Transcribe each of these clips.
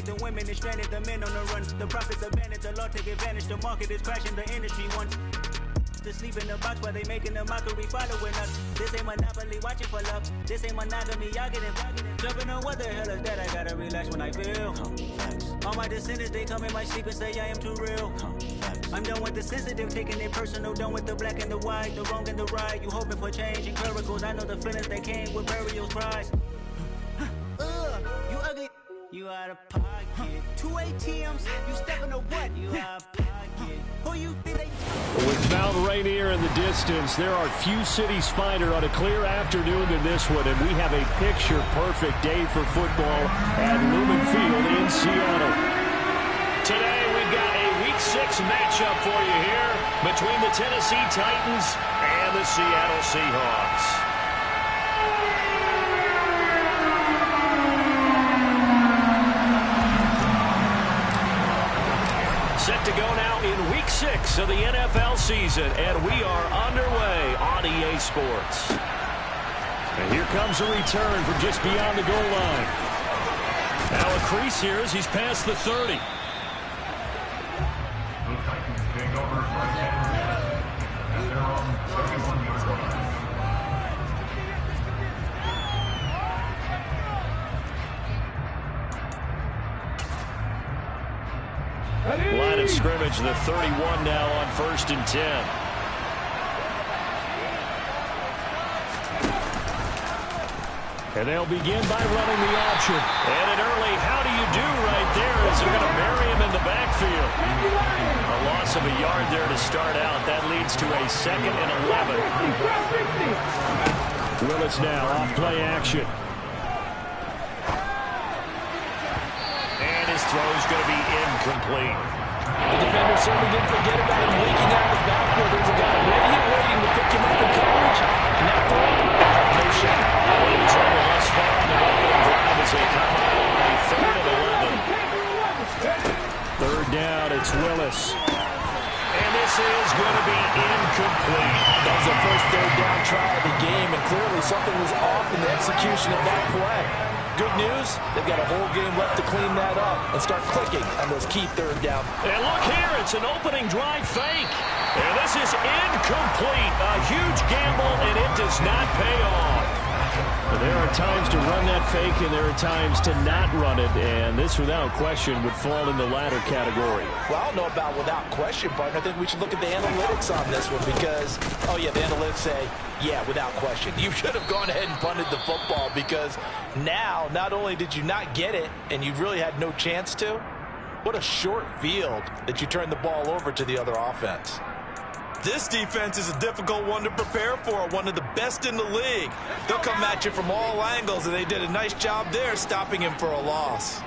The women is stranded, the men on the run. The profits abandoned, the law take advantage. The market is crashing, the industry wants to sleep in the box while they making a mockery following us. This ain't monopoly, watching for love. This ain't monogamy, y'all getting jumping on what the hell is that? I gotta relax when I feel. All my descendants, they come in my sleep and say I am too real. I'm done with the sensitive, taking it personal. Done with the black and the white, the wrong and the right. You hoping for change and miracles. I know the feelings that came with burial cries. You ugly. You out of pocket. 2 ATMs, you stepping to what? You out of pocket. Who you think they... With Mount Rainier in the distance, there are few cities finer on a clear afternoon than this one, and we have a picture-perfect day for football at Lumen Field in Seattle. Today, we've got a Week 6 matchup for you here between the Tennessee Titans and the Seattle Seahawks. Set to go now in Week 6 of the NFL season, and we are underway on EA Sports. And here comes a return from just beyond the goal line. Now a crease here as he's past the 30. The Titans take over right and they're on 71-yard line. Line of scrimmage, the 31 now on 1st and 10. And they'll begin by running the option. And an early how do you do right there as they're going to bury him in the backfield. A loss of a yard there to start out. That leads to a 2nd and 11. Willis now off play action. Throw's going to be incomplete. The defender certainly didn't forget about him leaking out of the backfield. There's a guy ready and waiting to pick him up in coverage. And that throw, no shot. The trouble thus far on the opening drive as they come out on a 3rd and 11. 3rd down, it's Willis. And this is going to be incomplete. That was the first 3rd down try of the game, and clearly something was off in the execution of that play. Good news, they've got a whole game left to clean that up and start clicking on those key 3rd down. And look here, it's an opening drive fake. And this is incomplete. A huge gamble, and it does not pay off. But there are times to run that fake, and there are times to not run it. And this, without question, would fall in the latter category. Well, I don't know about without question, partner. I think we should look at the analytics on this one because, oh, yeah, the analytics say, yeah, without question. You should have gone ahead and punted the football because now, not only did you not get it, and you really had no chance to, what a short field that you turned the ball over to the other offense. This defense is a difficult one to prepare for, one of the best in the league. They'll come at you from all angles, and they did a nice job there stopping him for a loss.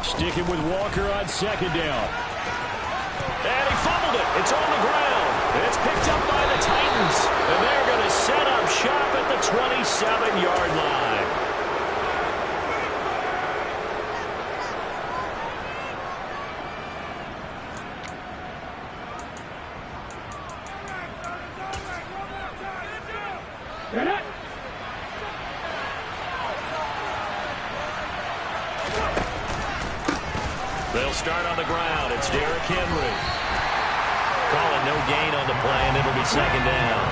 Sticking with Walker on 2nd down. And he fumbled it. It's on the ground. It's picked up by the Titans. And they're going to set up shop at the 27-yard line. They'll start on the ground. It's Derrick Henry. Calling no gain on the play, and it'll be 2nd down.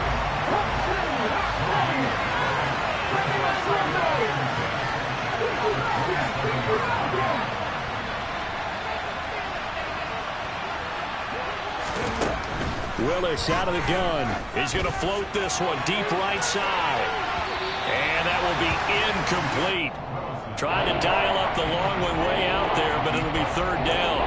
Willis out of the gun. He's going to float this one deep right side. And that will be incomplete. Trying to dial up the long one way out there, but it'll be 3rd down.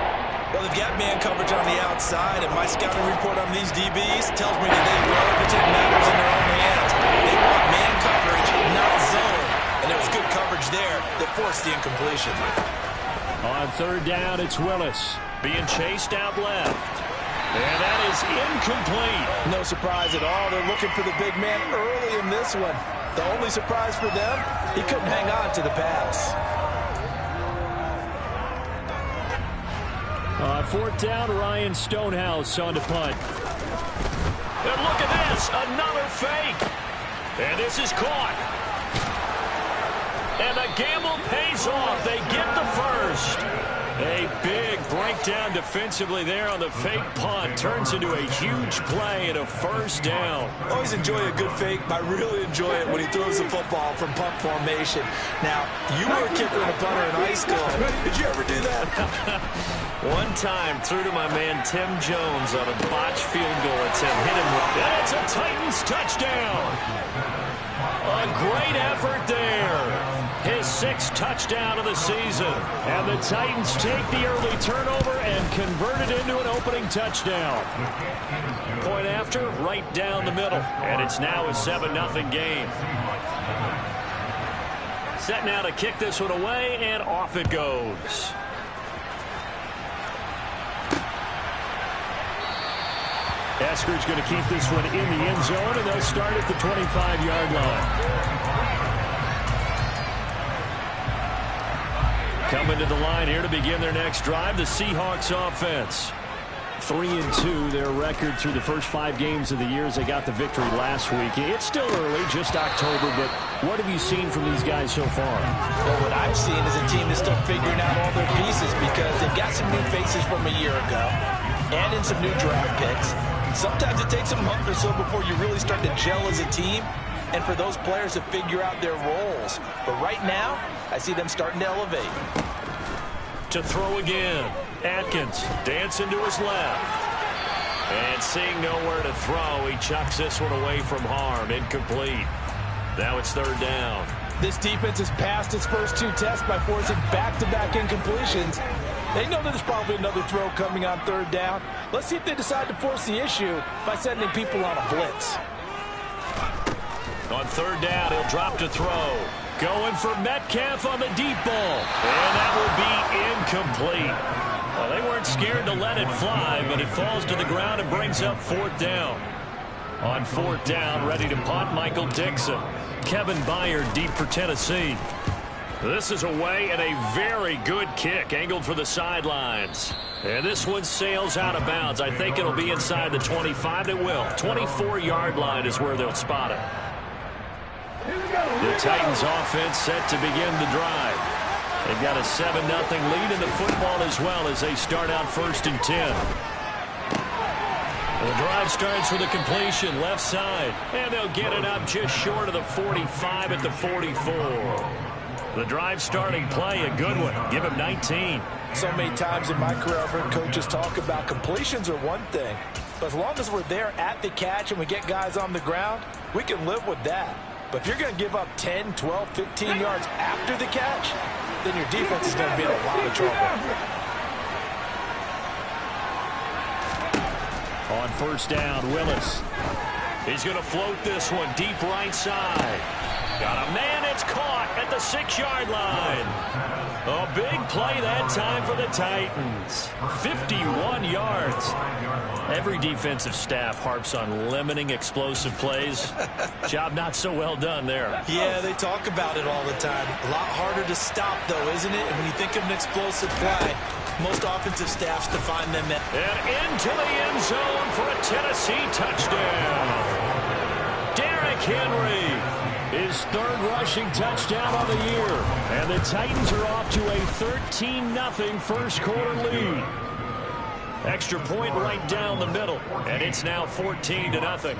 Well, they've got man coverage on the outside, and my scouting report on these DBs tells me that they love to take matters in their own hands. They want man coverage, not zone. And there was good coverage there that forced the incompletion. On 3rd down, it's Willis. Being chased out left. And that is incomplete. No surprise at all. They're looking for the big man early in this one. The only surprise for them, he couldn't hang on to the pass. On 4th down, Ryan Stonehouse on to punt. And look at this, another fake. And this is caught. gamble pays off. They get the first. A big breakdown defensively there on the fake punt. Turns into a huge play and a first down. Always enjoy a good fake, but I really enjoy it when he throws the football from punt formation. Now, you were a kicker and a punter in high school. Did you ever do that? One time, threw to my man Tim Jones on a botched field goal attempt. Hit him with it. It's a Titans touchdown. A great effort there. His 6th touchdown of the season. And the Titans take the early turnover and convert it into an opening touchdown. Point after, right down the middle. And it's now a 7-0 game. Set now to kick this one away, and off it goes. Esker's going to keep this one in the end zone, and they'll start at the 25-yard line. Coming to the line here to begin their next drive, the Seahawks offense. 3-2, their record through the first 5 games of the year as they got the victory last week. It's still early, just October, but what have you seen from these guys so far? Well, what I've seen is a team that's still figuring out all their pieces because they've got some new faces from a year ago and in some new draft picks. Sometimes it takes a month or so before you really start to gel as a team and for those players to figure out their roles. But right now, I see them starting to elevate. To throw again. Atkins dancing to his left. And seeing nowhere to throw, he chucks this one away from harm. Incomplete. Now it's 3rd down. This defense has passed its first 2 tests by forcing back-to-back incompletions. They know that there's probably another throw coming on 3rd down. Let's see if they decide to force the issue by sending people on a blitz. On 3rd down, he'll drop to throw. Going for Metcalf on the deep ball. And that will be incomplete. Well, they weren't scared to let it fly, but it falls to the ground and brings up 4th down. On 4th down, ready to punt, Michael Dixon. Kevin Byard deep for Tennessee. This is away and a very good kick angled for the sidelines. And this one sails out of bounds. I think it'll be inside the 25. It will. 24-yard line is where they'll spot it. The Titans offense set to begin the drive. They've got a 7-0 lead in the football as well as they start out 1st and 10. The drive starts with a completion left side. And they'll get it up just short of the 45 at the 44. The drive starting play, a good one. Give him 19. So many times in my career, I've heard coaches talk about completions are one thing. But as long as we're there at the catch and we get guys on the ground, we can live with that. But if you're going to give up 10, 12, 15 yards after the catch, then your defense is going to be in a lot of trouble. On 1st down, Willis. He's going to float this one deep right side. Got a man, it's caught at the 6-yard line. A big play that time for the Titans. 51 yards. Every defensive staff harps on limiting explosive plays. Job not so well done there. Yeah, they talk about it all the time. A lot harder to stop, though, isn't it? And when you think of an explosive play, most offensive staffs define them at... And into the end zone for a Tennessee touchdown. Derrick Henry. His 3rd rushing touchdown of the year. And the Titans are off to a 13-0 first quarter lead. Extra point right down the middle. And it's now 14-0.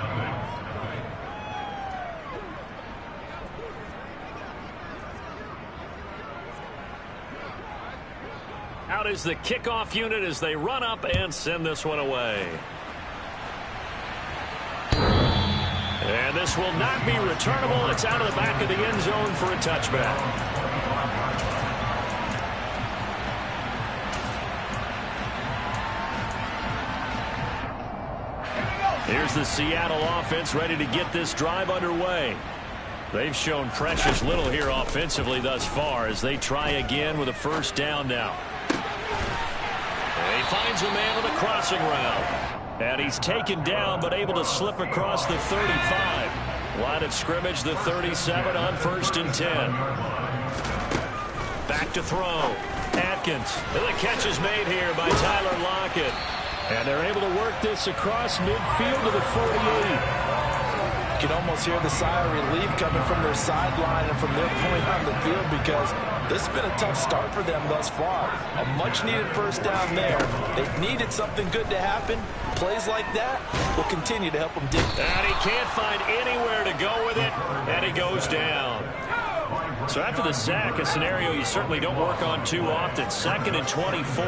Out is the kickoff unit as they run up and send this one away. And this will not be returnable. It's out of the back of the end zone for a touchback. Here's the Seattle offense ready to get this drive underway. They've shown precious little here offensively thus far as they try again with a 1st down now. And he finds a man on the crossing route. And he's taken down but able to slip across the 35. Line of scrimmage, the 37 on 1st and 10. Back to throw. Atkins. And the catch is made here by Tyler Lockett. And they're able to work this across midfield to the 48. can almost hear the sigh of relief coming from their sideline and from their point on the field, because this has been a tough start for them thus far. A much-needed first down there. They needed something good to happen. Plays like that will continue to help them dig. And he can't find anywhere to go with it, and he goes down. So after the sack, a scenario you certainly don't work on too often. 2nd and 24.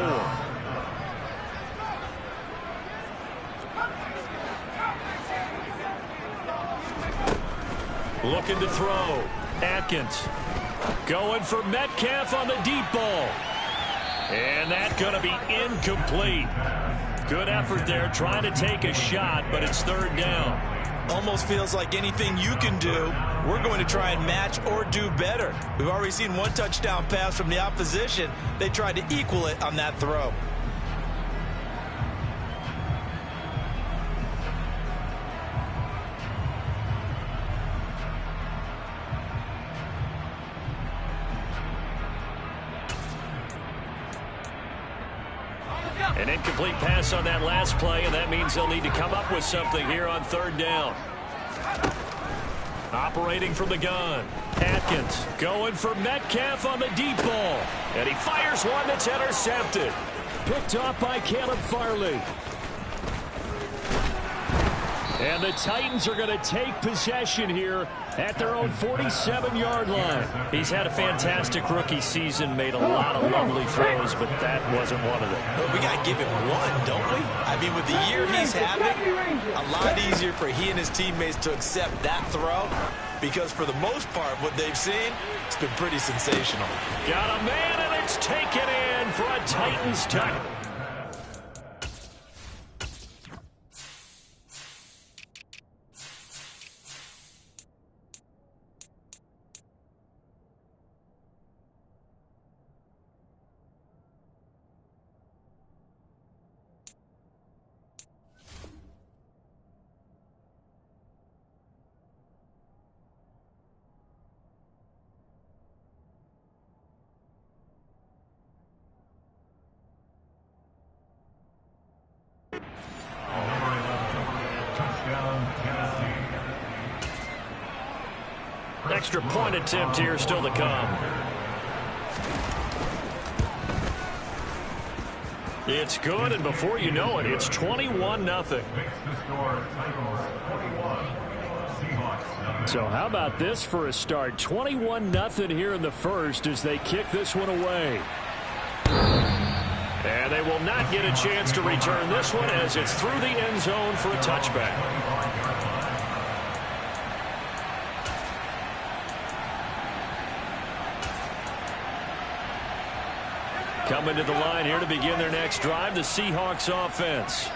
Looking to throw. Atkins going for Metcalf on the deep ball. And that's going to be incomplete. Good effort there, trying to take a shot, but it's 3rd down. Almost feels like anything you can do, we're going to try and match or do better. We've already seen one touchdown pass from the opposition. They tried to equal it on that throw. An incomplete pass on that last play, and that means they'll need to come up with something here on 3rd down. Operating from the gun. Atkins going for Metcalf on the deep ball. And he fires one that's intercepted. Picked off by Caleb Farley. And the Titans are going to take possession here at their own 47-yard line. He's had a fantastic rookie season, made a lot of lovely throws, but that wasn't one of them. But we got to give him one, don't we? I mean, with the year he's having, a lot easier for he and his teammates to accept that throw, because for the most part, what they've seen, it's been pretty sensational. Got a man, and it's taken in for a Titans touchdown. Extra point attempt here still to come. It's good, and before you know it, it's 21-0. So how about this for a start? 21-0 here in the first as they kick this one away. And they will not get a chance to return this one as it's through the end zone for a touchback. Coming to the line here to begin their next drive, the Seahawks offense.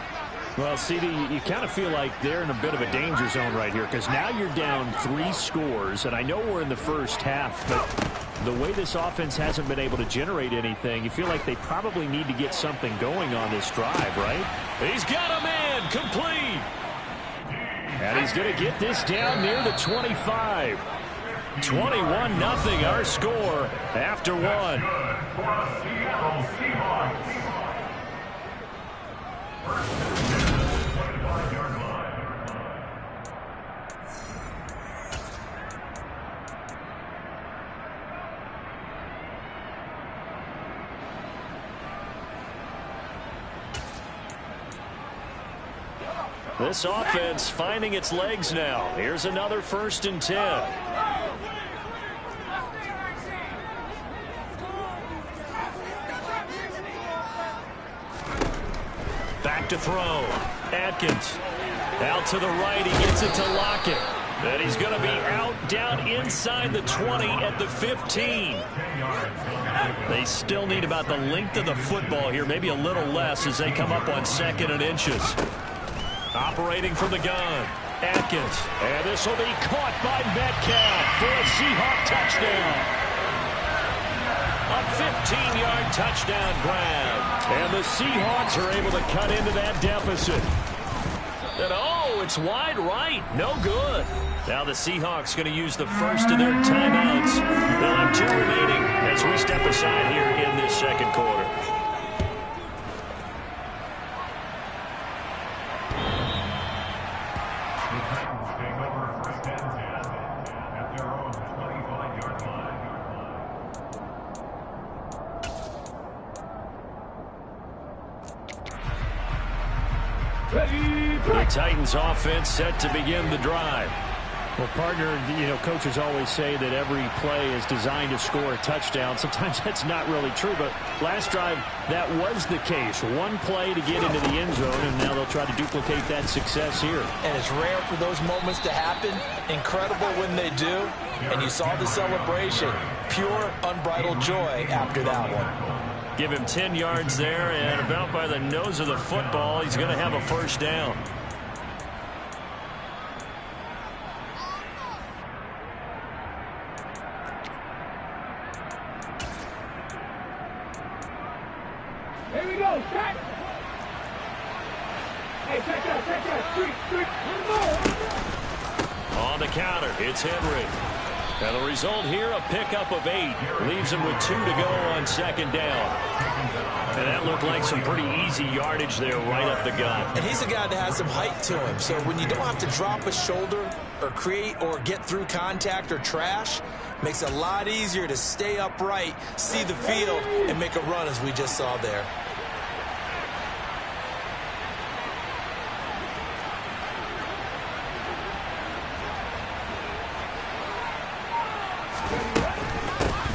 Well, CD, you kind of feel like they're in a bit of a danger zone right here because now you're down 3 scores, and I know we're in the first half, but the way this offense hasn't been able to generate anything, you feel like they probably need to get something going on this drive, right? He's got a man complete. And he's going to get this down near the 25. 21-0 our score after one. This offense finding its legs now. Here's another 1st and 10. Back to throw. Atkins. Out to the right. He gets it to Lockett. And he's going to be out down inside the 20 at the 15. They still need about the length of the football here, maybe a little less as they come up on 2nd and inches. Operating from the gun. Atkins. And this will be caught by Metcalf for a Seahawk touchdown. A 15-yard touchdown grab. And the Seahawks are able to cut into that deficit. And oh, it's wide right. No good. Now the Seahawks going to use the first of their timeouts. They'll have 2 remaining as we step aside here in this 2nd quarter. The Titans take over The Titans offense set to begin the drive. Well, partner, coaches always say that every play is designed to score a touchdown. Sometimes that's not really true, but last drive, that was the case. One play to get into the end zone, and now they'll try to duplicate that success here. And it's rare for those moments to happen. Incredible when they do. And you saw the celebration. Pure, unbridled joy after that one. Give him 10 yards there, and about by the nose of the football, he's going to have a first down. Here we go, check. Hey, check that, street. On the counter, it's Henry. And the result here, a pickup of 8. Leaves him with 2 to go on second down. And that looked like some pretty easy yardage there right up the gut. And he's a guy that has some height to him. So when you don't have to drop a shoulder or create or get through contact or trash, makes it a lot easier to stay upright, see the field, and make a run as we just saw there.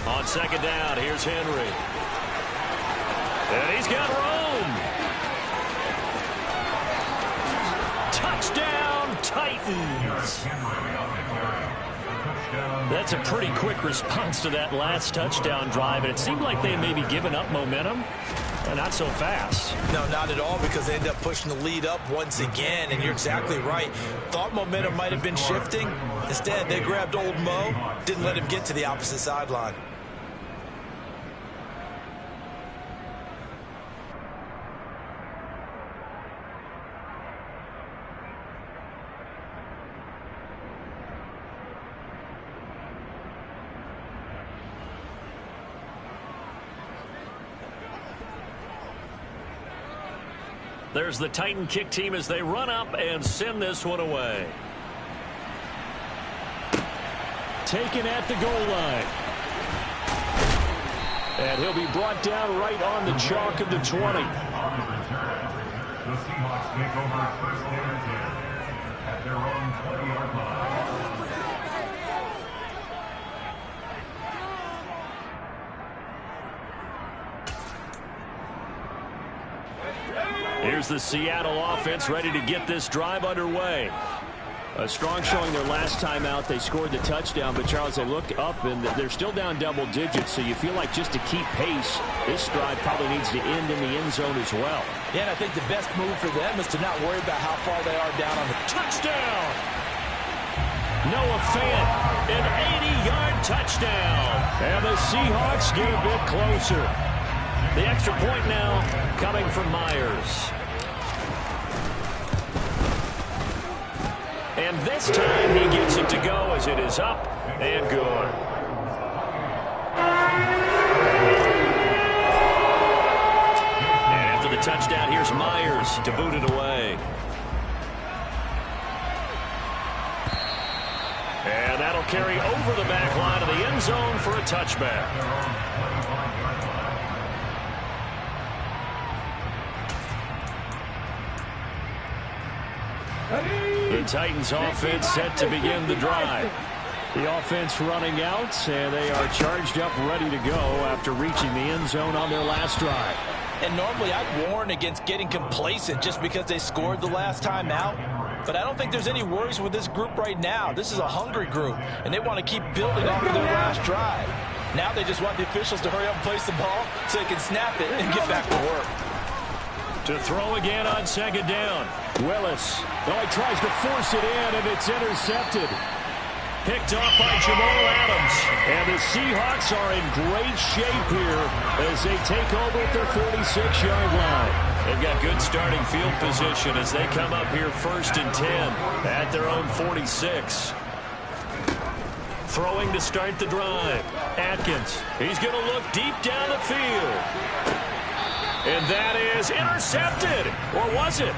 On second down, here's Henry. And he's got room. Touchdown, Titans. That's a pretty quick response to that last touchdown drive, and it seemed like they had maybe given up momentum. Not so fast. No, not at all, because they ended up pushing the lead up once again, and you're exactly right. Thought momentum might have been shifting. Instead, they grabbed old Mo, didn't let him get to the opposite sideline. There's the Titan kick team as they run up and send this one away. Taken at the goal line. And he'll be brought down right on the chalk of the 20. The Seahawks take over first and 10 at their own 20-yard line. Here's the Seattle offense ready to get this drive underway. A strong showing their last time out. They scored the touchdown, but Charles, they look up and they're still down double digits, so you feel like just to keep pace, this drive probably needs to end in the end zone as well. Yeah, and I think the best move for them is to not worry about how far they are down on the touchdown. Noah Fant, an 80-yard touchdown. And the Seahawks get a bit closer. The extra point now coming from Myers. And this time he gets it to go as it is up and good. And after the touchdown, here's Myers to boot it away. And that'll carry over the back line of the end zone for a touchback. The Titans offense set to begin the drive. The offense running out, and they are charged up, ready to go after reaching the end zone on their last drive. And normally I'd warn against getting complacent just because they scored the last time out. But I don't think there's any worries with this group right now. This is a hungry group, and they want to keep building off of their last drive. Now they just want the officials to hurry up and place the ball so they can snap it and get back to work. To throw again on second down. Willis. Oh, he tries to force it in, and it's intercepted. Picked off by Jamal Adams. And the Seahawks are in great shape here as they take over at their 46-yard line. They've got good starting field position as they come up here first and 10 at their own 46. Throwing to start the drive. Atkins. He's going to look deep down the field. And that is intercepted. Or was it?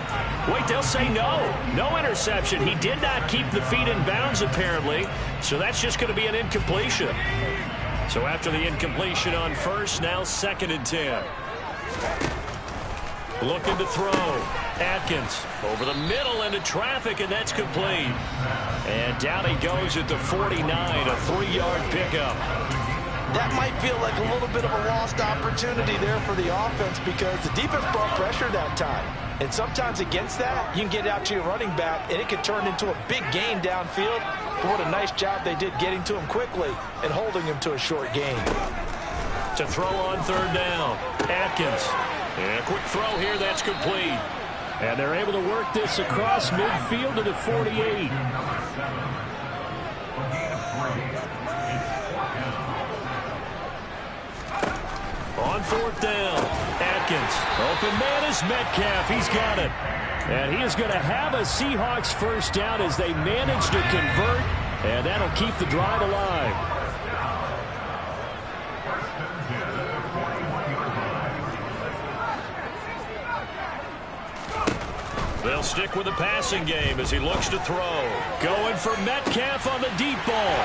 Wait, they'll say no. No interception. He did not keep the feet in bounds, apparently. So that's just going to be an incompletion. So after the incompletion on first, now second and 10. Looking to throw. Atkins over the middle into traffic, and that's complete. And down he goes at the 49, a 3-yard pickup. That might feel like a little bit of a lost opportunity there for the offense because the defense brought pressure that time. And sometimes against that, you can get out to your running back, and it can turn into a big gain downfield. But what a nice job they did getting to him quickly and holding him to a short gain. To throw on 3rd down. Atkins. And a quick throw here, that's complete. And they're able to work this across midfield to the 48. On 4th down, Atkins. Open man is Metcalf. He's got it. And he is going to have a Seahawks 1st down as they manage to convert. And that'll keep the drive alive. They'll stick with the passing game as he looks to throw. Going for Metcalf on the deep ball.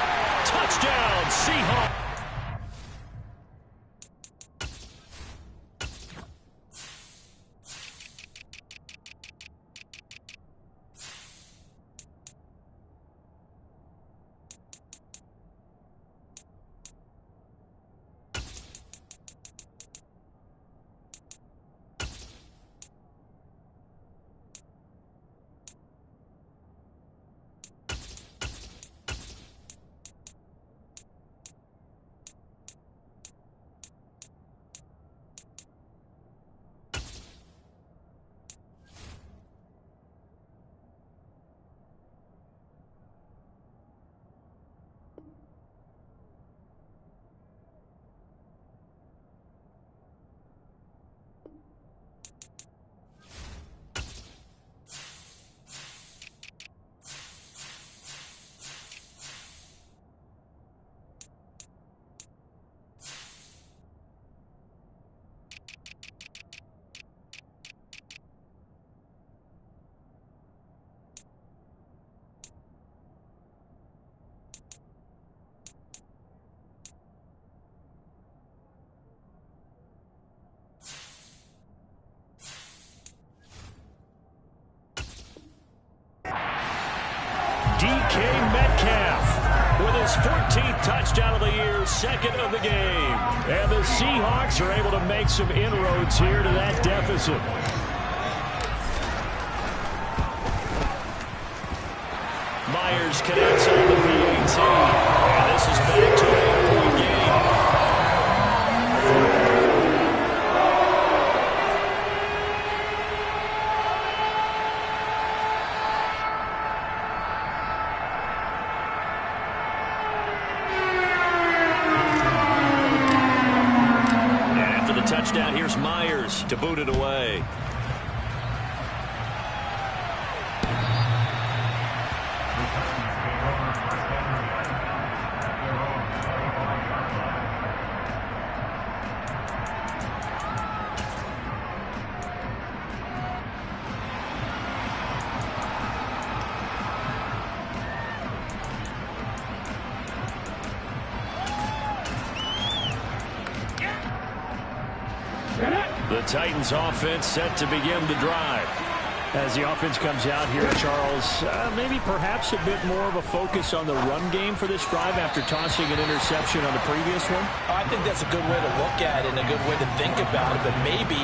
Touchdown, Seahawks. DK Metcalf with his 14th touchdown of the year, 2nd of the game. And the Seahawks are able to make some inroads here to that deficit. Myers connects on the PAT. And this is back to an 8-point game. Touchdown. Here's Myers to boot it away. The Titans offense set to begin the drive. As the offense comes out here, Charles, maybe perhaps a bit more of a focus on the run game for this drive after tossing an interception on the previous one? I think that's a good way to look at it and a good way to think about it, but maybe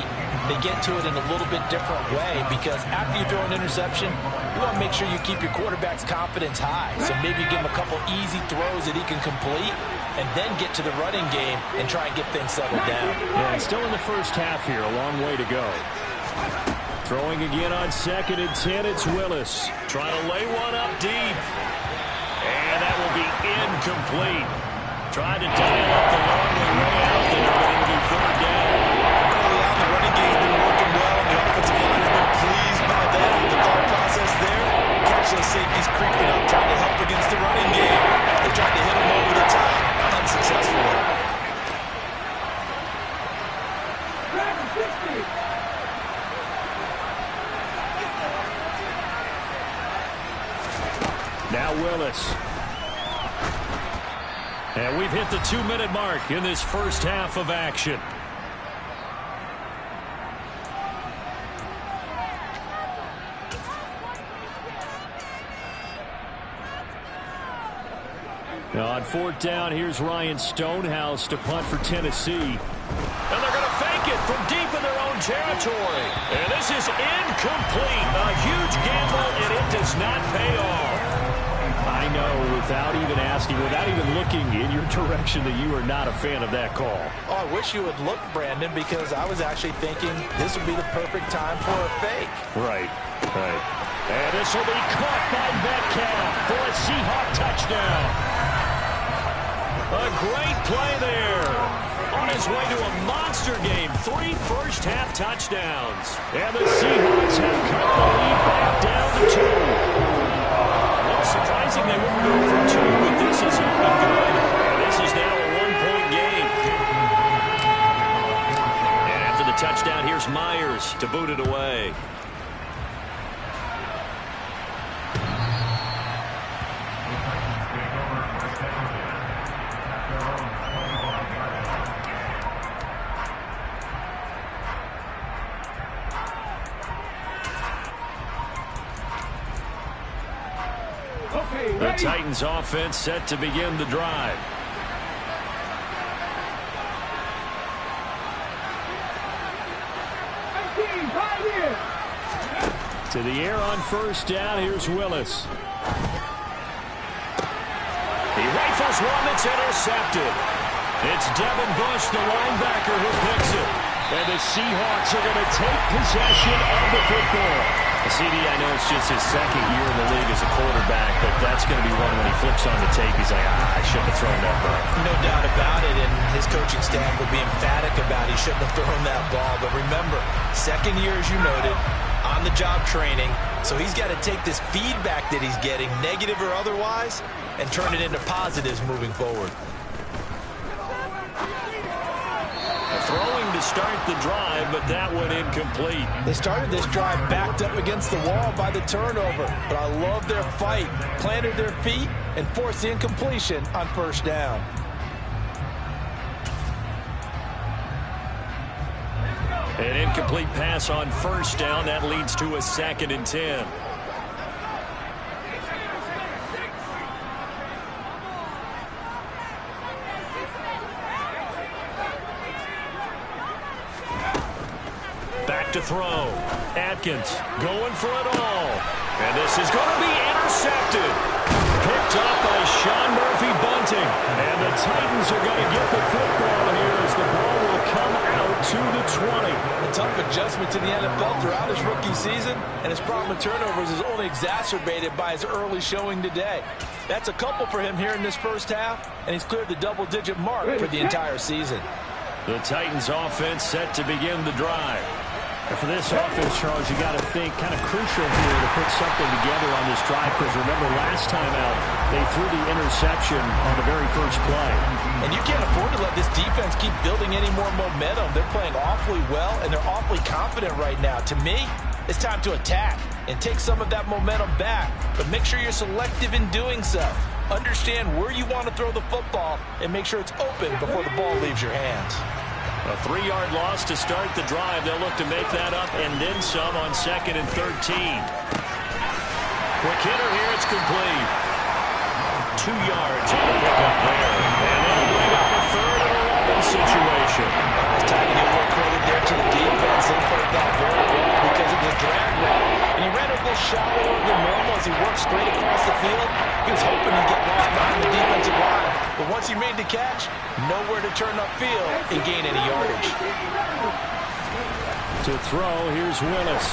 they get to it in a little bit different way because after you throw an interception, you want to make sure you keep your quarterback's confidence high. So maybe you give him a couple easy throws that he can complete and then get to the running game and try and get things settled down. Yeah, still in the first half here, a long way to go. Throwing again on 2nd and 10, it's Willis. Trying to lay one up deep. And that will be incomplete. Tried to dial up the long way out there, but it'll be 3rd down. Early on, the running game's been working well, and the offensive line has been pleased by that. The thought process there, catch those safeties creeping up, trying to help against the running game. They tried to hit them over the top, unsuccessfully. Now Willis. And we've hit the 2-minute mark in this first half of action. Now on 4th down, here's Ryan Stonehouse to punt for Tennessee. And they're going to fake it from deep in their own territory. And this is incomplete. A huge gamble, and it does not pay off. I know, without even asking, without even looking in your direction, that you are not a fan of that call. Oh, I wish you would look, Brandon, because I was actually thinking this would be the perfect time for a fake. Right. And this will be caught by Metcalf for a Seahawks touchdown. A great play there. On his way to a monster game. 3 first-half touchdowns. And the Seahawks have cut the lead back down to 2. Well, surprising they wouldn't go for 2, but this is not good. And this is now a 1-point game. And after the touchdown, here's Myers to boot it away. The Titans offense set to begin the drive. To the air on 1st down. Here's Willis. He rifles one that's intercepted. It's Devin Bush, the linebacker, who picks it. And the Seahawks are going to take possession of the football. CD, I know it's just his 2nd year in the league as a quarterback, but that's going to be one when he flips on the tape. He's like, I shouldn't have thrown that ball. No doubt about it, and his coaching staff will be emphatic about he shouldn't have thrown that ball. But remember, 2nd year, as you noted, on-the-job training, so he's got to take this feedback that he's getting, negative or otherwise, and turn it into positives moving forward. Throwing to start the drive, but that one incomplete. They started this drive backed up against the wall by the turnover, but I love their fight. Planted their feet and forced the incompletion on 1st down. An incomplete pass on 1st down. That leads to a 2nd and 10. Back to throw. Atkins going for it all. And this is going to be intercepted. Picked up by Sean Murphy-Bunting. And the Titans are going to get the football here as the ball will come out to the 20. A tough adjustment to the NFL throughout his rookie season, and his problem with turnovers is only exacerbated by his early showing today. That's a couple for him here in this 1st half, and he's cleared the double-digit mark for the entire season. The Titans offense set to begin the drive. And for this offense, Charles, you got to think kind of crucial here to put something together on this drive, because remember last time out they threw the interception on the very first play. And you can't afford to let this defense keep building any more momentum. They're playing awfully well, and they're awfully confident right now. To me, it's time to attack and take some of that momentum back, but make sure you're selective in doing so. Understand where you want to throw the football and make sure it's open before the ball leaves your hands. A 3-yard loss to start the drive. They'll look to make that up and then some on 2nd and 13. Quick hitter here. It's complete. 2 yards on the pickup there. And they'll bring up a 3rd and 11 situation. It's time to give more credit there to the defense. They played that very well because of the drag route. And he ran a little shallower than normal as he worked straight across the field. He was hoping he'd get lost behind the defensive line. But once he made the catch, nowhere to turn upfield and gain any yardage. To throw, here's Willis.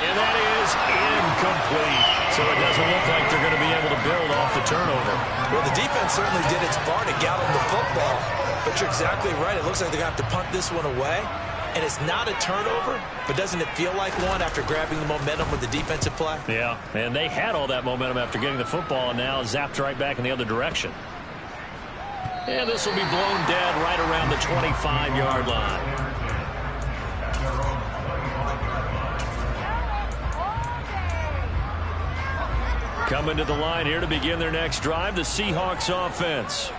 And that is incomplete. So it doesn't look like they're going to be able to build off the turnover. Well, the defense certainly did its part to gallop the football. But you're exactly right. It looks like they're going to have to punt this one away. And it's not a turnover, but doesn't it feel like one after grabbing the momentum with the defensive play? Yeah, and they had all that momentum after getting the football, and now zapped right back in the other direction. And this will be blown dead right around the 25-yard line. Coming to the line here to begin their next drive, the Seahawks offense.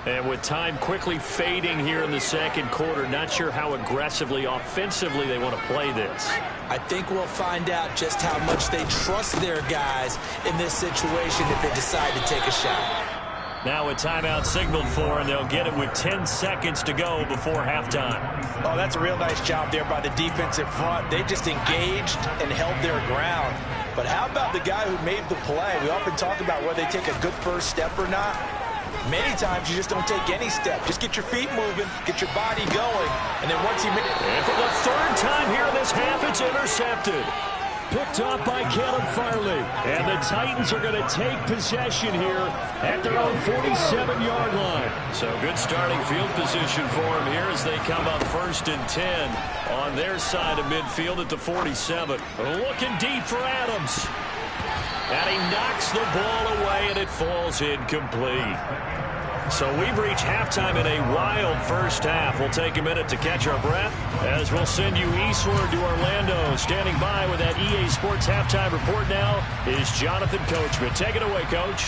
And with time quickly fading here in the 2nd quarter, not sure how aggressively, offensively they want to play this. I think we'll find out just how much they trust their guys in this situation if they decide to take a shot. Now a timeout signaled for, and they'll get it with 10 seconds to go before halftime. Oh, that's a real nice job there by the defensive front. They just engaged and held their ground. But how about the guy who made the play? We often talk about whether they take a good first step or not. Many times you just don't take any step. Just get your feet moving, get your body going, and then once you make it... And for the third time here in this half, it's intercepted. Picked off by Caleb Farley. And the Titans are going to take possession here at their own 47-yard line. So good starting field position for them here as they come up 1st and 10 on their side of midfield at the 47. Looking deep for Adams. And he knocks the ball away, and it falls incomplete. So we've reached halftime in a wild first half. We'll take a minute to catch our breath as we'll send you eastward to Orlando. Standing by with that EA Sports halftime report now is Jonathan Coachman. Take it away, Coach.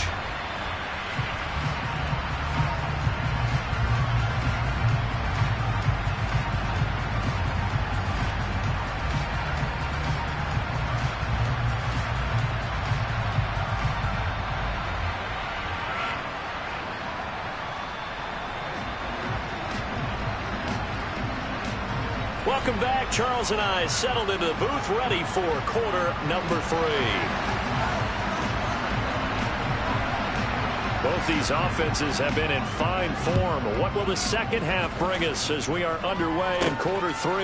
Welcome back. Charles and I settled into the booth, ready for quarter number 3. Both these offenses have been in fine form. What will the second half bring us as we are underway in quarter 3?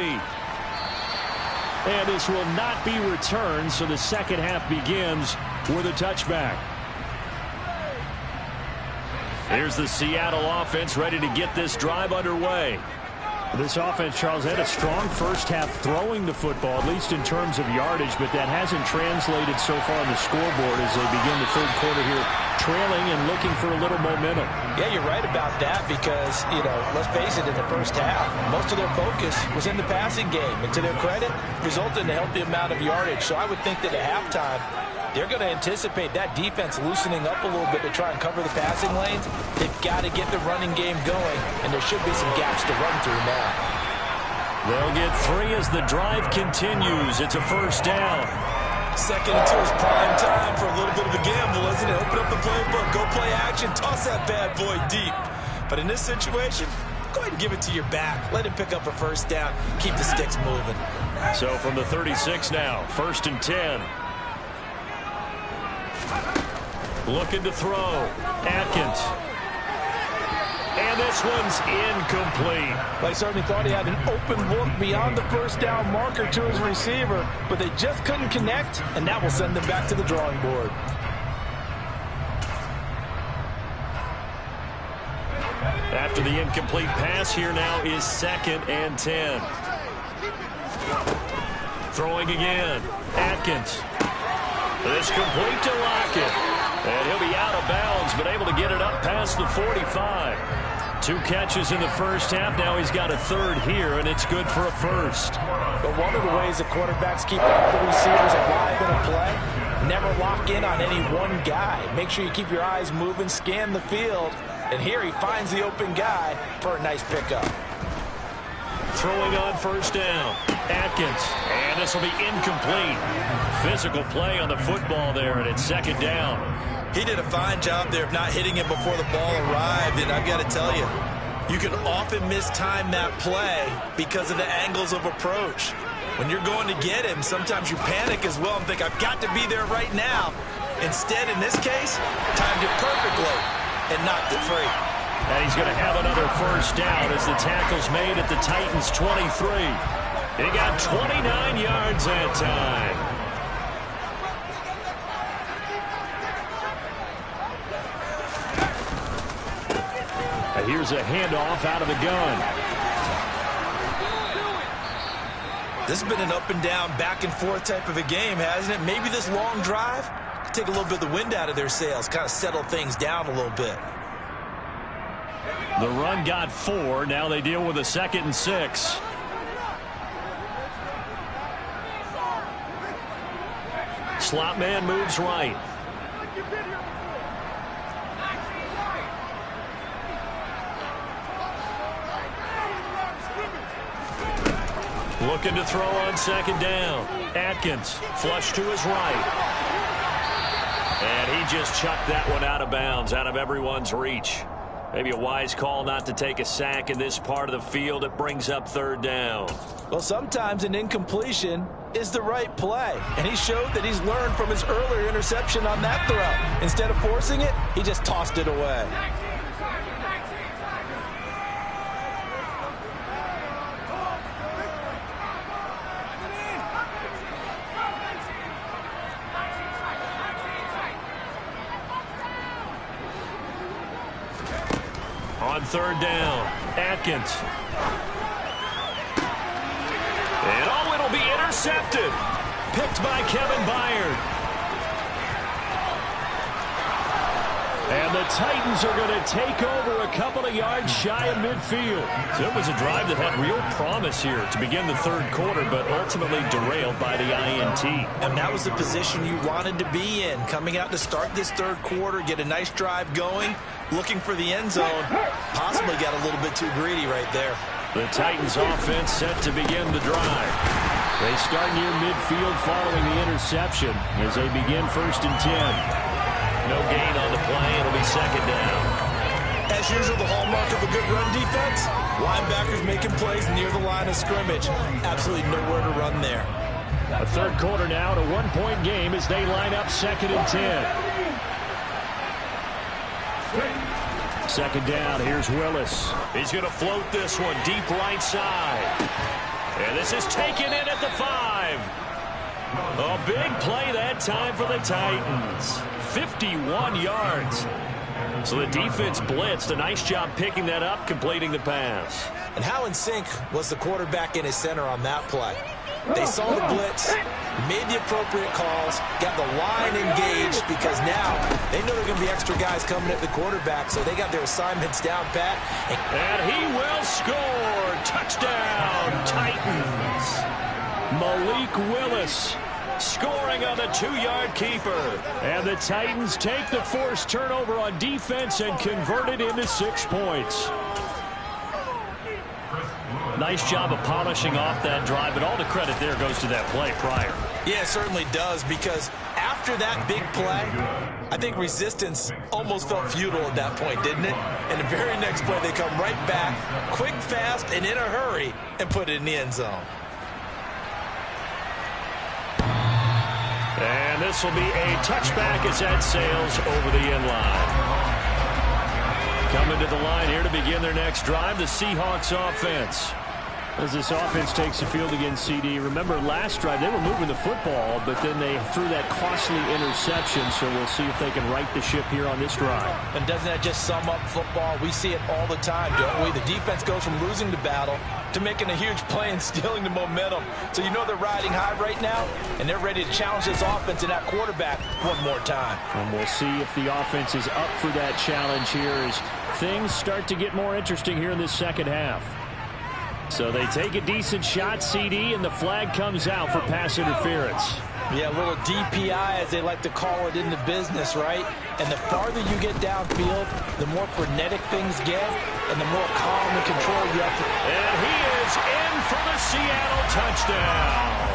And this will not be returned, so the second half begins with a touchback. Here's the Seattle offense ready to get this drive underway. This offense, Charles, had a strong first half throwing the football, at least in terms of yardage, but that hasn't translated so far on the scoreboard as they begin the third quarter here, trailing and looking for a little momentum. Yeah, you're right about that because, let's face it, in the first half, most of their focus was in the passing game. And to their credit, resulted in a healthy amount of yardage. So I would think that at halftime, they're going to anticipate that defense loosening up a little bit to try and cover the passing lanes. They've got to get the running game going, and there should be some gaps to run through now. They'll get 3 as the drive continues. It's a first down. Second and 2 is prime time for a little bit of a gamble, isn't it? Open up the playbook, go play action, toss that bad boy deep. But in this situation, go ahead and give it to your back. Let him pick up a first down. Keep the sticks moving. So from the 36 now, 1st and 10. Looking to throw. Atkins. And this one's incomplete. They certainly thought he had an open look beyond the first down marker to his receiver, but they just couldn't connect, and that will send them back to the drawing board. After the incomplete pass, here now is 2nd and 10. Throwing again. Atkins. It's complete to Lockett. And he'll be out of bounds, but able to get it up past the 45. 2 catches in the first half. Now he's got a 3rd here, and it's good for a first. But one of the ways the quarterbacks keep all the receivers alive in a play, never lock in on any one guy. Make sure you keep your eyes moving, scan the field. And here he finds the open guy for a nice pickup. Throwing on first down. Atkins. And this will be incomplete. Physical play on the football there, and it's 2nd down. He did a fine job there of not hitting it before the ball arrived, and I've got to tell you, you can often mistime that play because of the angles of approach. When you're going to get him, sometimes you panic as well and think, I've got to be there right now. Instead, in this case, timed it perfectly and knocked it free. And he's going to have another first down as the tackle's made at the Titans' 23. He got 29 yards that time. And here's a handoff out of the gun. This has been an up and down, back and forth type of a game, hasn't it? Maybe this long drive could take a little bit of the wind out of their sails, kind of settle things down a little bit. The run got 4. Now they deal with a 2nd and 6. Slot man moves right. Looking to throw on 2nd down. Atkins, flush to his right. And he just chucked that one out of bounds, out of everyone's reach. Maybe a wise call not to take a sack in this part of the field. It brings up third down. Well, sometimes an incompletion is the right play. And he showed that he's learned from his earlier interception on that throw. Instead of forcing it, he just tossed it away. On third down, Atkins. And oh, it'll be intercepted. Picked by Kevin Byard. And the Titans are going to take over a couple of yards shy of midfield. So it was a drive that had real promise here to begin the third quarter, but ultimately derailed by the INT. And that was the position you wanted to be in. Coming out to start this third quarter, get a nice drive going, looking for the end zone. Possibly got a little bit too greedy right there. The Titans offense set to begin the drive. They start near midfield following the interception as they begin 1st and 10. No gain on the play. It'll be second down. As usual, the hallmark of a good run defense, linebackers making plays near the line of scrimmage. Absolutely nowhere to run there. A third quarter now, at a one-point game as they line up 2nd and 10. Second down, here's Willis. He's going to float this one deep right side. And this is taken in at the 5. A big play that time for the Titans. 51 yards. So the defense blitzed. A nice job picking that up, completing the pass. And how in sync was the quarterback and his center on that play? They saw the blitz, made the appropriate calls, got the line engaged because now they know there are going to be extra guys coming at the quarterback, so they got their assignments down pat. And he will score. Touchdown, Titans. Malik Willis scoring on the 2-yard keeper. And the Titans take the forced turnover on defense and convert it into 6 points. Nice job of polishing off that drive, but all the credit there goes to that play prior. Yeah, it certainly does, because after that big play, I think resistance almost felt futile at that point, didn't it? And the very next play, they come right back, quick, fast, and in a hurry, and put it in the end zone. And this will be a touchback as that sails over the end line. Coming to the line here to begin their next drive, the Seahawks offense. As this offense takes the field against CD, remember last drive they were moving the football, but then they threw that costly interception, so we'll see if they can right the ship here on this drive. And doesn't that just sum up football? We see it all the time, don't we? The defense goes from losing the battle to making a huge play and stealing the momentum. So you know they're riding high right now, and they're ready to challenge this offense and that quarterback one more time. And we'll see if the offense is up for that challenge here as things start to get more interesting here in this second half. So they take a decent shot, CD, and the flag comes out for pass interference. Yeah, a little DPI, as they like to call it in the business, right? And the farther you get downfield, the more frenetic things get, and the more calm and control you have to... And he is in for the Seattle touchdown.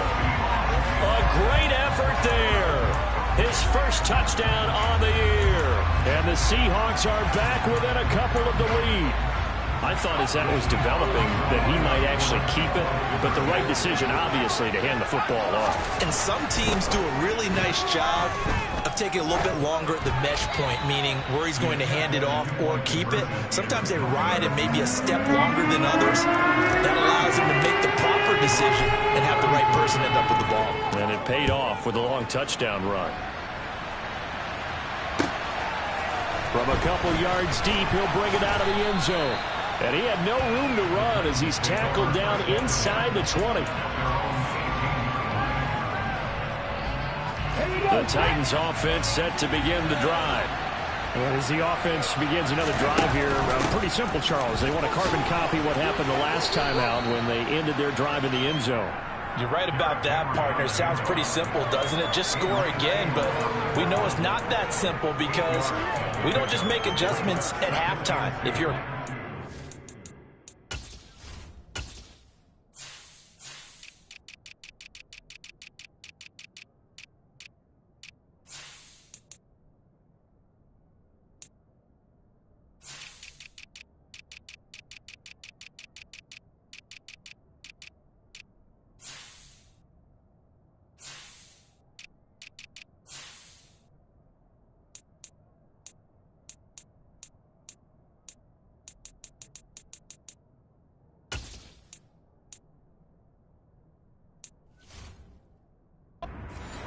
A great effort there. His first touchdown on the year. And the Seahawks are back within a couple of the lead. I thought as that was developing that he might actually keep it, but the right decision, obviously, to hand the football off. And some teams do a really nice job of taking a little bit longer at the mesh point, meaning where he's going to hand it off or keep it. Sometimes they ride it maybe a step longer than others. That allows them to make the proper decision and have the right person end up with the ball. And it paid off with a long touchdown run. From a couple yards deep, he'll bring it out of the end zone. And he had no room to run as he's tackled down inside the 20. The Titans offense set to begin the drive. And as the offense begins another drive here, pretty simple, Charles. They want to carbon copy what happened the last time out when they ended their drive in the end zone. You're right about that, partner. It sounds pretty simple, doesn't it? Just score again, but we know it's not that simple because we don't just make adjustments at halftime. If you're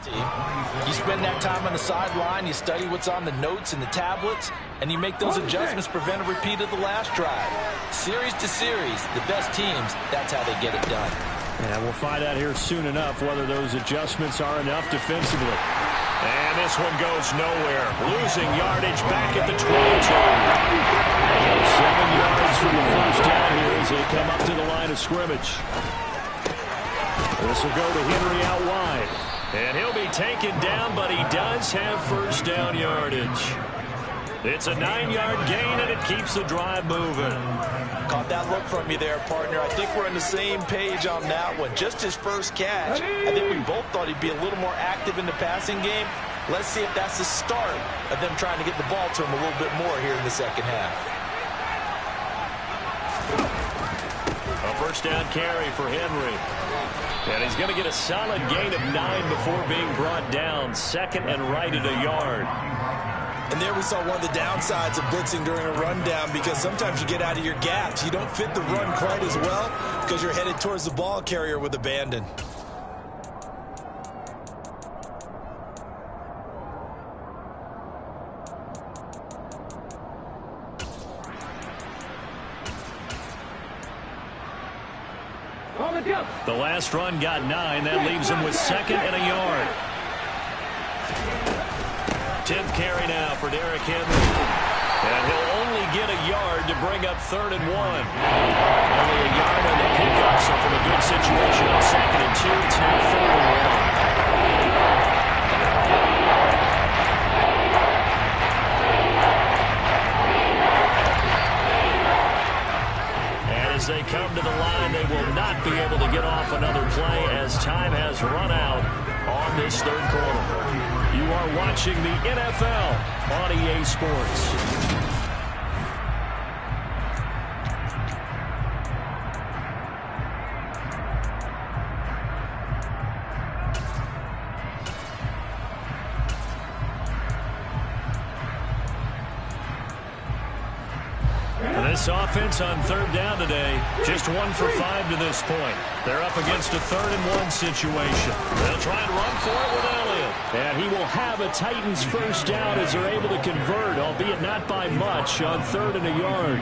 You spend that time on the sideline, you study what's on the notes and the tablets, and you make those adjustments to prevent a repeat of the last drive. Series to series, the best teams, that's how they get it done. And we'll find out here soon enough whether those adjustments are enough defensively. And this one goes nowhere. Losing yardage back at the 22. 7 yards from the first down here as they come up to the line of scrimmage. This will go to Henry out wide. And he'll be taken down, but he does have first down yardage. It's a 9-yard gain, and it keeps the drive moving. Caught that look from you there, partner. I think we're on the same page on that one. Just his first catch. I think we both thought he'd be a little more active in the passing game. Let's see if that's the start of them trying to get the ball to him a little bit more here in the second half. A first down carry for Henry. And he's going to get a solid gain of 9 before being brought down. Second and right at a yard. And there we saw one of the downsides of blitzing during a rundown, because sometimes you get out of your gaps. You don't fit the run quite as well because you're headed towards the ball carrier with abandon. The last run got 9. That leaves him with second and a yard. 10th carry now for Derrick Henry. And he'll only get a yard to bring up 3rd and 1. Only a yard on the pickup, so from a good situation on 2nd and 2, it's now 3rd and 1. And as they come to the line, they will not be able to get off another play as time has run out on this third quarter. You are watching the NFL on EA Sports. This offense on 3rd down today, just 1 for 5 to this point. They're up against a 3rd and 1 situation. They'll try and run for it with Elliott. And he will have a Titans first down as they're able to convert, albeit not by much, on 3rd and a yard.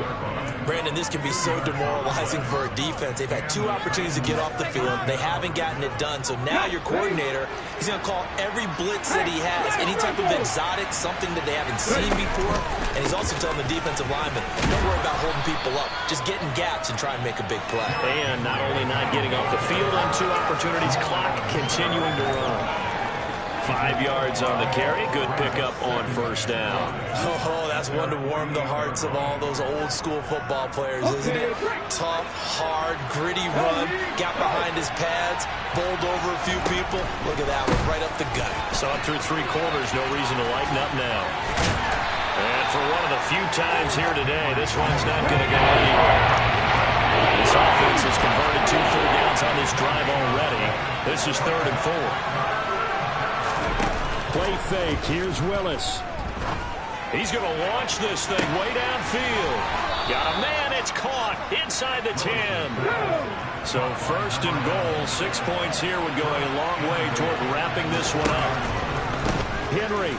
Brandon, this can be so demoralizing for a defense. They've had 2 opportunities to get off the field. They haven't gotten it done. So now your coordinator is going to call every blitz that he has, any type of exotic, something that they haven't seen before. And he's also telling the defensive lineman, don't worry about holding people up. Just get in gaps and try and make a big play. And not only not getting off the field on 2 opportunities, clock continuing to run. 5 yards on the carry. Good pickup on first down. Oh, that's one to warm the hearts of all those old school football players, isn't it? Tough, hard, gritty run. Got behind his pads, bowled over a few people. Look at that one, right up the gut. Saw it through 3 quarters. No reason to lighten up now. And for one of the few times here today, this one's not going to go anywhere. This offense has converted 2 third downs on this drive already. This is 3rd and 4. Play fake. Here's Willis. He's going to launch this thing way downfield. Got a man. It's caught inside the 10. So 1st and goal. 6 points here would go a long way toward wrapping this one up. Henry.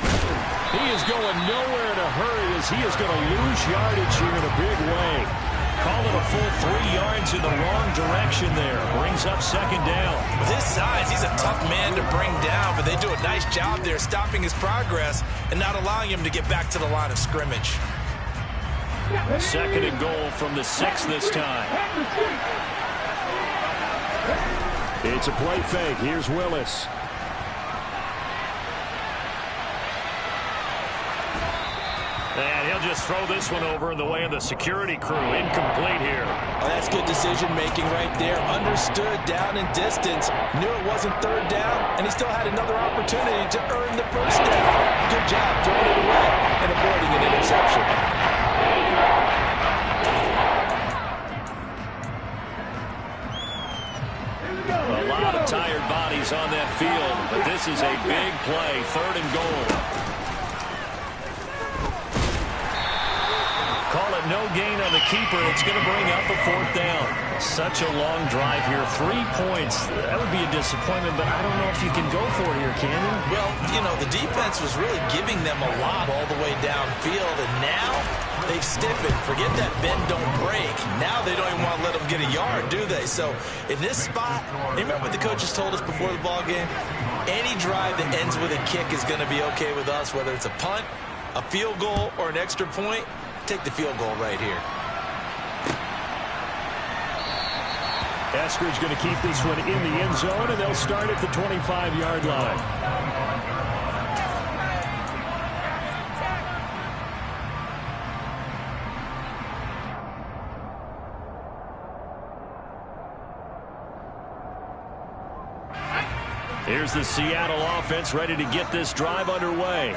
He is going nowhere in a hurry as he is going to lose yardage here in a big way. Call it a full 3 yards in the wrong direction there. Brings up 2nd down. With his size, he's a tough man to bring down, but they do a nice job there stopping his progress and not allowing him to get back to the line of scrimmage. 2nd and goal from the 6 this time. It's a play fake. Here's Willis. And he'll just throw this one over in the way of the security crew. Incomplete here. Oh, that's good decision-making right there. Understood down and distance. Knew it wasn't 3rd down, and he still had another opportunity to earn the first down. Good job throwing it away and avoiding an interception. A lot of tired bodies on that field, but this is a big play. 3rd and goal. Call it no gain on the keeper. It's going to bring up a 4th down. Such a long drive here. 3 points. That would be a disappointment, but I don't know if you can go for it here, can you? Well, you know, the defense was really giving them a lot all the way downfield, and now they've stiffened. Forget that bend, don't break. Now they don't even want to let them get a yard, do they? So in this spot, remember what the coaches told us before the ball game? Any drive that ends with a kick is going to be okay with us, whether it's a punt, a field goal, or an extra point. Take the field goal right here. Eskridge going to keep this one in the end zone, and they'll start at the 25-yard line. Here's the Seattle offense ready to get this drive underway.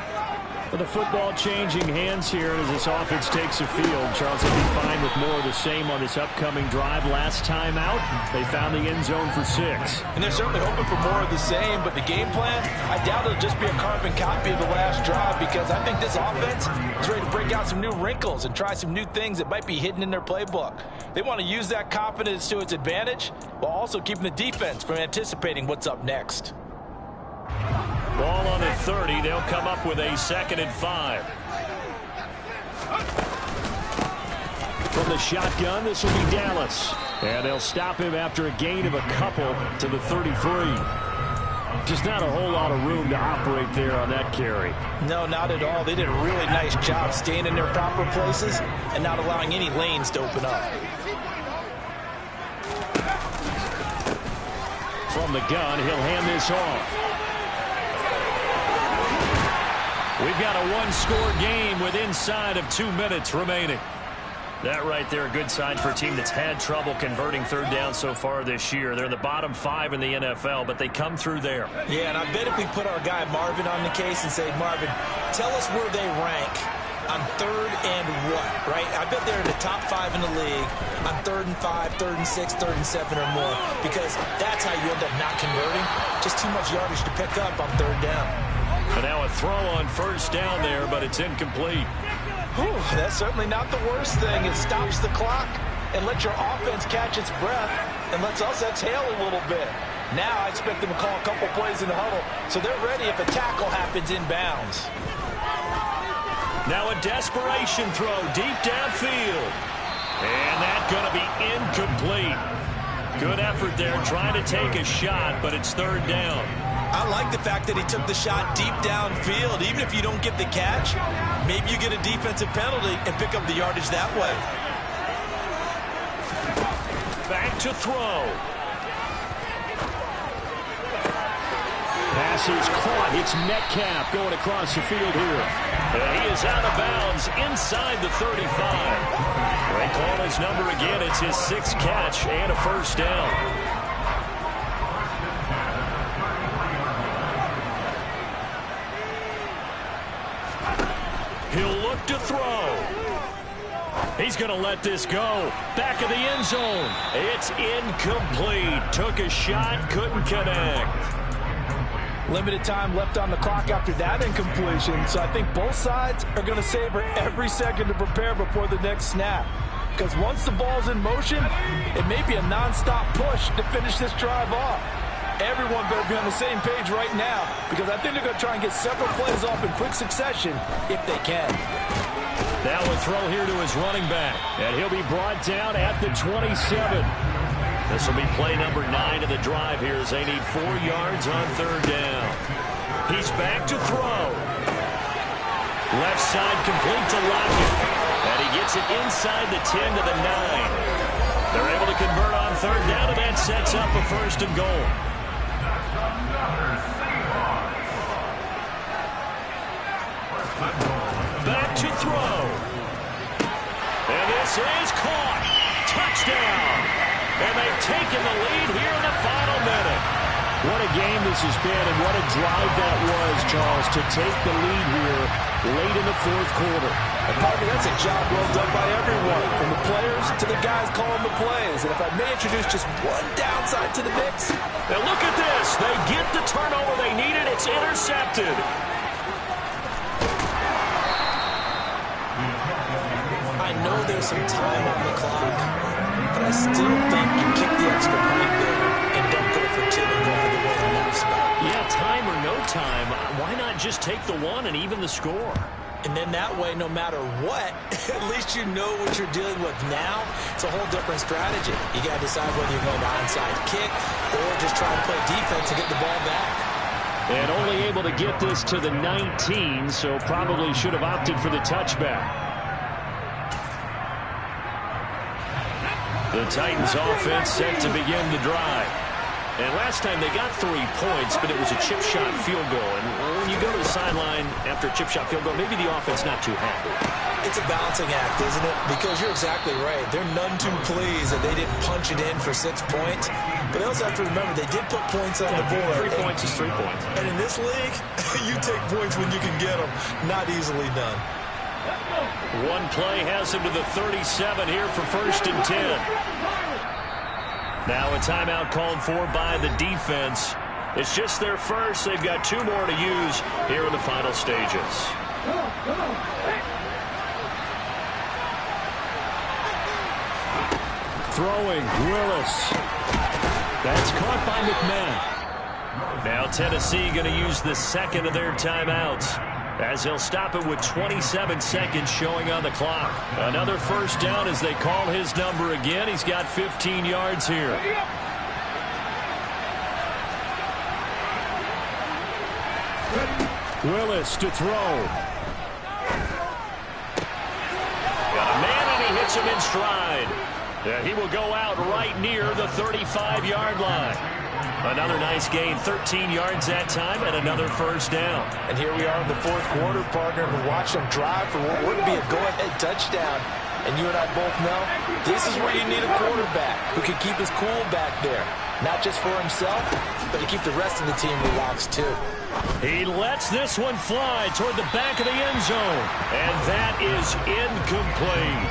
For the football changing hands here as this offense takes the field. Charles will be fine with more of the same on this upcoming drive. Last time out, they found the end zone for 6. And they're certainly hoping for more of the same, but the game plan, I doubt it'll just be a carbon copy of the last drive, because I think this offense is ready to break out some new wrinkles and try some new things that might be hidden in their playbook. They want to use that confidence to its advantage while also keeping the defense from anticipating what's up next. Ball on the 30. They'll come up with a 2nd and 5. From the shotgun, this will be Dallas. And they'll stop him after a gain of a couple to the 33. Just not a whole lot of room to operate there on that carry. No, not at all. They did a really nice job staying in their proper places and not allowing any lanes to open up. From the gun, he'll hand this off. We've got a one-score game with inside of 2 minutes remaining. That right there, a good sign for a team that's had trouble converting 3rd down so far this year. They're in the bottom 5 in the NFL, but they come through there. Yeah, and I bet if we put our guy Marvin on the case and say, Marvin, tell us where they rank on 3rd and what, right? I bet they're in the top 5 in the league on 3rd and 5, 3rd and 6, 3rd and 7 or more, because that's how you end up not converting. Just too much yardage to pick up on 3rd down. And now a throw on 1st down there, but it's incomplete. Whew, that's certainly not the worst thing. It stops the clock and lets your offense catch its breath and lets us exhale a little bit. Now I expect them to call a couple plays in the huddle, so they're ready if a tackle happens inbounds. Now a desperation throw deep downfield. And that's going to be incomplete. Good effort there trying to take a shot, but it's 3rd down. I like the fact that he took the shot deep downfield. Even if you don't get the catch, maybe you get a defensive penalty and pick up the yardage that way. Back to throw. Pass is caught. It's Metcalf going across the field here. And he is out of bounds inside the 35. They call his number again. It's his 6th catch and a 1st down. He'll look to throw. He's going to let this go. Back of the end zone. It's incomplete. Took a shot, couldn't connect. Limited time left on the clock after that incompletion, so I think both sides are going to savor every second to prepare before the next snap. Because once the ball's in motion, it may be a nonstop push to finish this drive off. Everyone better be on the same page right now, because I think they're going to try and get several plays off in quick succession if they can. Now a throw here to his running back, and he'll be brought down at the 27. This will be play number 9 of the drive here as they need 4 yards on 3rd down. He's back to throw. Left side complete to Lockett, and he gets it inside the 10 to the 9. They're able to convert on 3rd down, and that sets up a 1st and goal. Back to throw. And this is caught. Touchdown. And they've taken the lead here in the final minute. What a game this has been, and what a drive that was, Charles, to take the lead here late in the 4th quarter. And partner, that's a job well done by everyone, from the players to the guys calling the plays. And if I may introduce just one downside to the mix. Now look at this. They get the turnover they needed. It's intercepted. I I know there's some time on the clock, but I still think you kick the extra point there and don't go for two and go for the win on that spot. Yeah, time or no time, why not just take the one and even the score? And then that way, no matter what, at least you know what you're dealing with now. It's a whole different strategy. You got to decide whether you're going to onside kick or just try to play defense and get the ball back. And only able to get this to the 19, so probably should have opted for the touchback. The Titans offense set to begin the drive. And last time they got 3 points, but it was a chip shot field goal. And when you go to the sideline after a chip shot field goal, maybe the offense not too happy. It's a balancing act, isn't it? Because you're exactly right. They're none too pleased that they didn't punch it in for 6 points. But they also have to remember they did put points on the board. 3 points is 3 points. And in this league, you take points when you can get them. Not easily done. One play has him to the 37 here for 1st and 10. Now a timeout called for by the defense. It's just their first. They've got 2 more to use here in the final stages. Throwing, Willis. That's caught by McMahon. Now Tennessee going to use the second of their timeouts, as they'll stop it with 27 seconds showing on the clock. Another first down as they call his number again. He's got 15 yards here. Willis to throw. Got a man and he hits him in stride. He will go out right near the 35-yard line. Another nice gain, 13 yards that time, and another first down. And here we are in the 4th quarter, partner, and watch them drive for what would be a go-ahead touchdown. And you and I both know this is where you need a quarterback who can keep his cool back there. Not just for himself, but to keep the rest of the team relaxed, too. He lets this one fly toward the back of the end zone, and that is incomplete.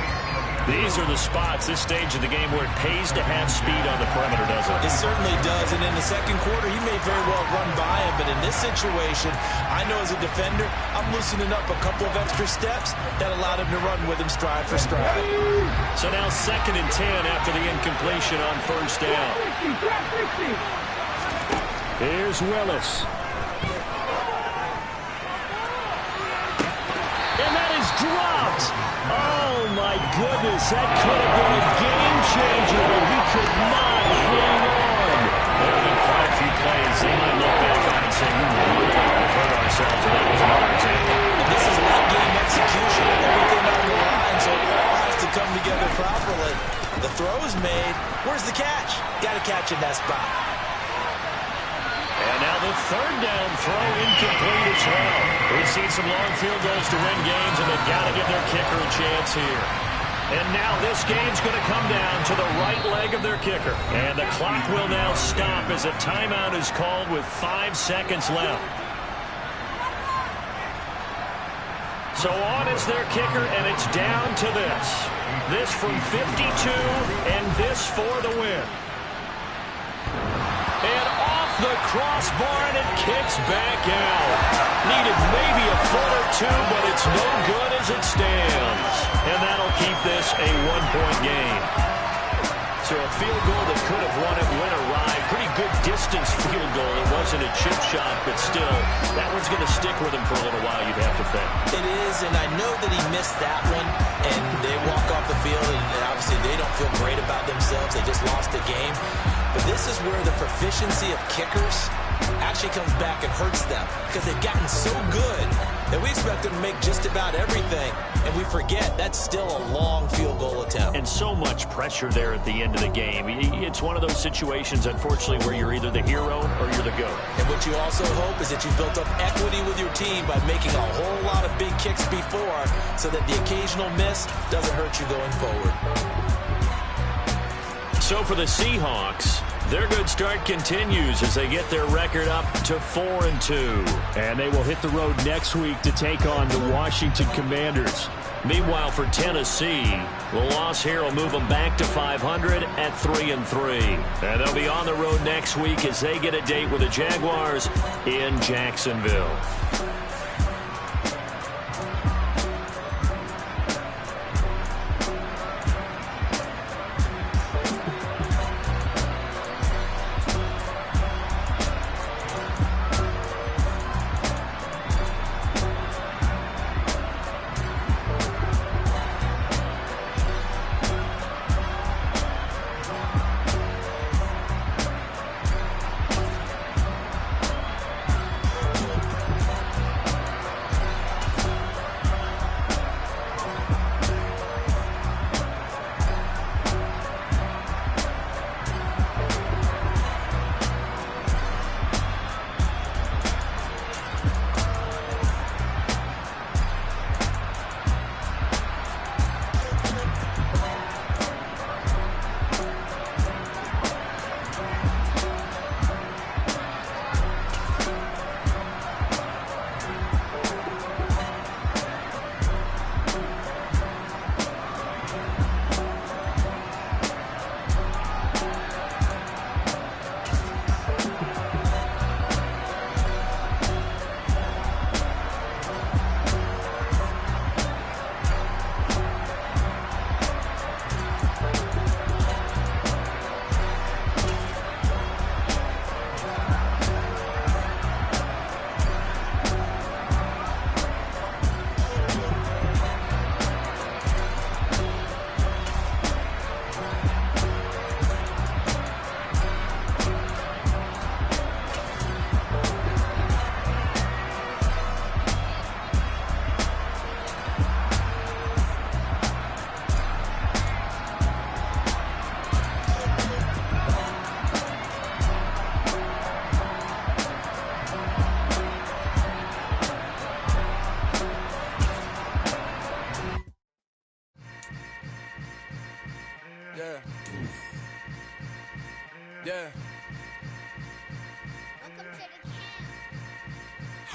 These are the spots, this stage of the game, where it pays to have speed on the perimeter, doesn't it? It certainly does, and in the 2nd quarter, he may very well run by him, but in this situation, I know as a defender, I'm loosening up a couple of extra steps that allowed him to run with him stride for stride. So now 2nd and 10 after the incompletion on first down. Here's Willis. And that is dropped. Oh, my goodness, that could have been a game changer, but he could not hang on. There have been quite a few plays they might look back on and say, we really hurt ourselves, and that was another example. And this is late game execution, everything on the line, so it all has to come together properly. The throw is made. Where's the catch? Got to catch in that spot. And now the 3rd down throw incomplete as well. We've seen some long field goals to win games, and they've got to give their kicker a chance here. And now this game's going to come down to the right leg of their kicker. And the clock will now stop as a timeout is called with 5 seconds left. So on is their kicker, and it's down to this. This from 52, and this for the win. And off the crossbar, and it kicks back out. Needed maybe a foot or two, but it's no good as it stands. And that'll keep this a 1-point game. So a field goal that could have won it went awry. Pretty good distance field goal. It wasn't a chip shot, but still, that one's going to stick with him for a little while, you'd have to think. It is, and I know that he missed that one, and they walk off the field, and obviously they don't feel great about themselves. They just lost the game. But this is where the proficiency of kickers actually comes back and hurts them, because they've gotten so good that we expect them to make just about everything, and we forget that's still a long field goal attempt. And so much pressure there at the end of the game. It's one of those situations, unfortunately, where you're either the hero or you're the GOAT. And what you also hope is that you've built up equity with your team by making a whole lot of big kicks before, so that the occasional miss doesn't hurt you going forward. So for the Seahawks, their good start continues as they get their record up to 4-2. And they will hit the road next week to take on the Washington Commanders. Meanwhile, for Tennessee, the loss here will move them back to 500 at 3-3. And they'll be on the road next week as they get a date with the Jaguars in Jacksonville.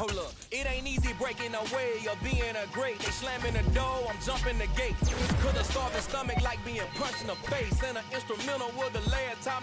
Hold up, it ain't easy breaking away or being a great. They slamming the door, I'm jumping the gate. Cause a starving stomach like being punched in the face. And an instrumental was the last time